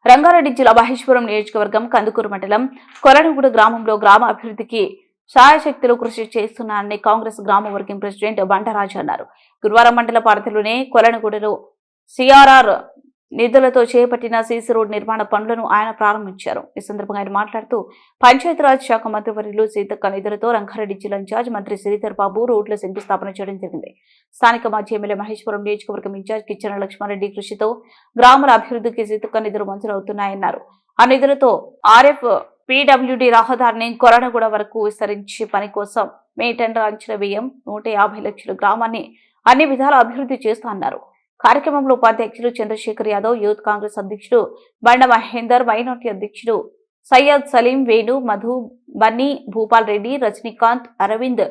రంగారెడ్డి జిల్లా మహేశ్వరం నియోజకవర్గం కందుకూరు మండలం కొలనుగూడ గ్రామంలో గ్రామ అభివృద్ధికి శాయశక్తులు కృషి చేస్తున్నారని కాంగ్రెస్ గ్రామ వర్కింగ్ ప్రెసిడెంట్ బండరాజు అన్నారు. గురువారం మండల పరిధిలోనే కొలనుగూడలో సిఆర్ఆర్ నిధులతో చేపట్టిన సీసీ రోడ్ నిర్మాణ పనులను ఆయన ప్రారంభించారు. ఈ సందర్భంగా ఆయన మాట్లాడుతూ పంచాయతీరాజ్ శాఖ మంత్రివర్యులు సీతక్క నిధులతో రంగారెడ్డి జిల్లా ఇన్ఛార్జ్ మంత్రి శ్రీధర్ బాబు రోడ్ల శంకుస్థాపన చేయడం జరిగింది. స్థానిక మాజీ ఎమ్మెల్యే మహేశ్వరం నియోజకవర్గం ఇన్ఛార్జ్ కిచ్చన లక్ష్మారెడ్డి కృషితో గ్రామాల అభివృద్ధికి సీతక్క నిధులు మంజూరవుతున్నాయన్నారు. ఆ నిధులతో ఆర్ఎఫ్ పీడబ్ల్యూడీ రహదారిని కొరణగూడ వరకు విస్తరించే పని కోసం మే టెండర్ అంచనా వ్యయం 150 లక్షల గ్రామాన్ని అన్ని విధాల అభివృద్ధి చేస్తామన్నారు. కార్యక్రమంలో ఉపాధ్యక్షులు చంద్రశేఖర్ యాదవ్, యూత్ కాంగ్రెస్ అధ్యక్షుడు బండ మహేందర్, మైనార్టీ అధ్యక్షుడు సయ్యద్ సలీం, వేణు, మధు, బన్నీ, భూపాల్ రెడ్డి, రజనీకాంత్, అరవింద్,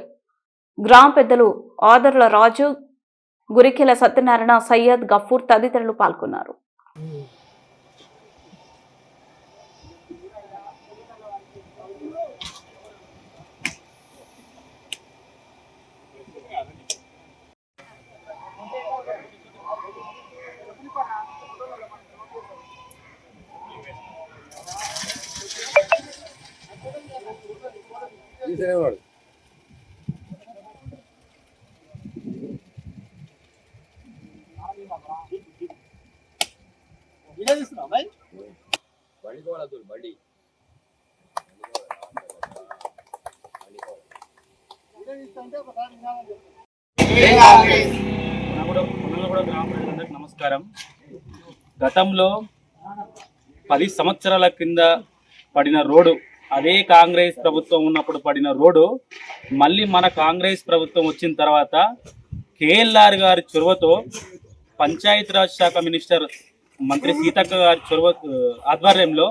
గ్రామ పెద్దలు ఆదర్ల రాజు, గురికెల సత్యనారాయణ, సయ్యద్, గఫూర్ తదితరులు పాల్గొన్నారు. నమస్కారం. గతంలో 10 సంవత్సరాల కింద పడిన రోడ్డు, అదే కాంగ్రెస్ ప్రభుత్వం ఉన్నప్పుడు పడిన రోడ్డు మళ్ళీ మన కాంగ్రెస్ ప్రభుత్వం వచ్చిన తర్వాత కేఎల్ఆర్ గారి చొరవతో పంచాయతీరాజ్ శాఖ మినిస్టర్ మంత్రి సీతక్క గారి చొరవ ఆధ్వర్యంలో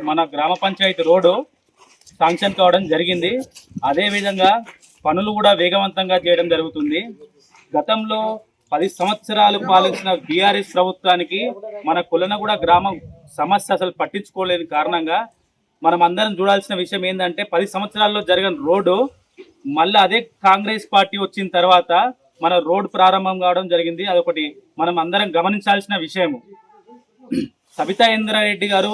మన గ్రామ పంచాయతీ రోడ్డు శాంక్షన్ కావడం జరిగింది. అదేవిధంగా పనులు కూడా వేగవంతంగా చేయడం జరుగుతుంది. గతంలో 10 సంవత్సరాలు పాలించిన బీఆర్ఎస్ ప్రభుత్వానికి మన కొలనగూడ గ్రామం సమస్య అసలు పట్టించుకోలేని కారణంగా మనం అందరం చూడాల్సిన విషయం ఏంటంటే 10 సంవత్సరాల్లో జరిగిన రోడ్డు మళ్ళీ అదే కాంగ్రెస్ పార్టీ వచ్చిన తర్వాత మన రోడ్డు ప్రారంభం కావడం జరిగింది. అదొకటి మనం అందరం గమనించాల్సిన విషయము. సబితా ఇంద్రారెడ్డి గారు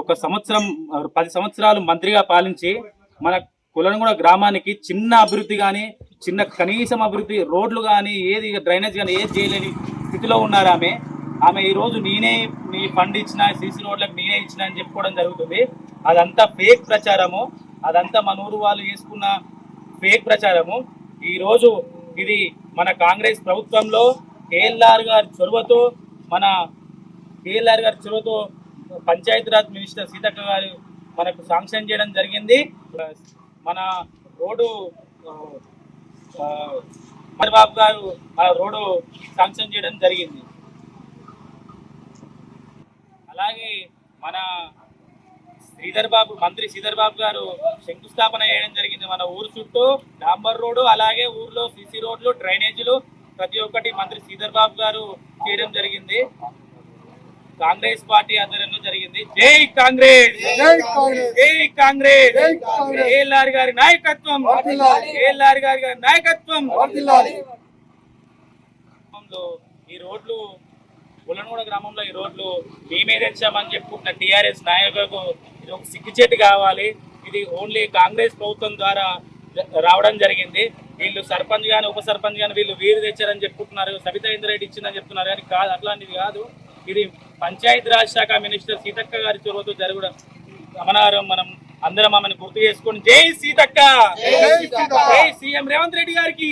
10 సంవత్సరాలు మంత్రిగా పాలించి మన కొలనగూడ గ్రామానికి చిన్న అభివృద్ధి కానీ, చిన్న కనీసం అభివృద్ధి, రోడ్లు కానీ, ఏది డ్రైనేజ్ కానీ ఏది చేయలేని స్థితిలో ఉన్నారు ఆమె ఈరోజు నేనే నీ ఫండ్ ఇచ్చిన, సీసీ రోడ్లకు నేనే ఇచ్చిన అని చెప్పుకోవడం జరుగుతుంది. అదంతా ఫేక్ ప్రచారము, అదంతా మన ఊరు వాళ్ళు చేసుకున్న ఫేక్ ప్రచారము. ఈరోజు ఇది మన కాంగ్రెస్ ప్రభుత్వంలో కేఎల్ఆర్ గారి చొరవతో పంచాయతీరాజ్ మినిస్టర్ సీతక్క గారు మనకు శాంక్షన్ చేయడం జరిగింది. మన రోడ్డు చంద్రబాబు గారు మన రోడ్డు శాంక్షన్ చేయడం జరిగింది. అలాగే మన మంత్రి శ్రీధర్ బాబు గారు శంకుస్థాపన చేయడం జరిగింది. మన ఊరు చుట్టూ డాంబర్ రోడ్డు, అలాగే ఊర్లో సీసీ రోడ్లు, డ్రైనేజీలు ప్రతి ఒక్కటి మంత్రి శ్రీధర్ బాబు గారు చేయడం జరిగింది. కాంగ్రెస్ పార్టీ ఆధ్వర్యంలో జరిగింది. జై కాంగ్రెస్, జై కాంగ్రెస్, కేఎల్ఆర్ గారి నాయకత్వం, కేఎల్ఆర్ గారి నాయకత్వం. ఈ రోడ్లు కొలనగూడ గ్రామంలో ఈ రోడ్లు మేమే తెచ్చామని చెప్పుకుంటున్న టీఆర్ఎస్ నాయకులకు ఇది ఒక సిగ్గుచేటు కావాలి. ఇది ఓన్లీ కాంగ్రెస్ ప్రభుత్వం ద్వారా రావడం జరిగింది. వీళ్ళు సర్పంచ్ కానీ ఉప సర్పంచ్ కానీ వీరు తెచ్చారని చెప్పుకుంటున్నారు, సబితా ఇంద్రారెడ్డి ఇచ్చిందని చెప్తున్నారు. కానీ కాదు, అట్లాంటిది కాదు. ఇది పంచాయతీరాజ్ శాఖ మినిస్టర్ సీతక్క గారి చొరవతో జరగడం గమనార్హం. మనం అందరం ఆమెను గుర్తు చేసుకొని జై సీతక్క, జై సీఎం రేవంత్ రెడ్డి గారికి.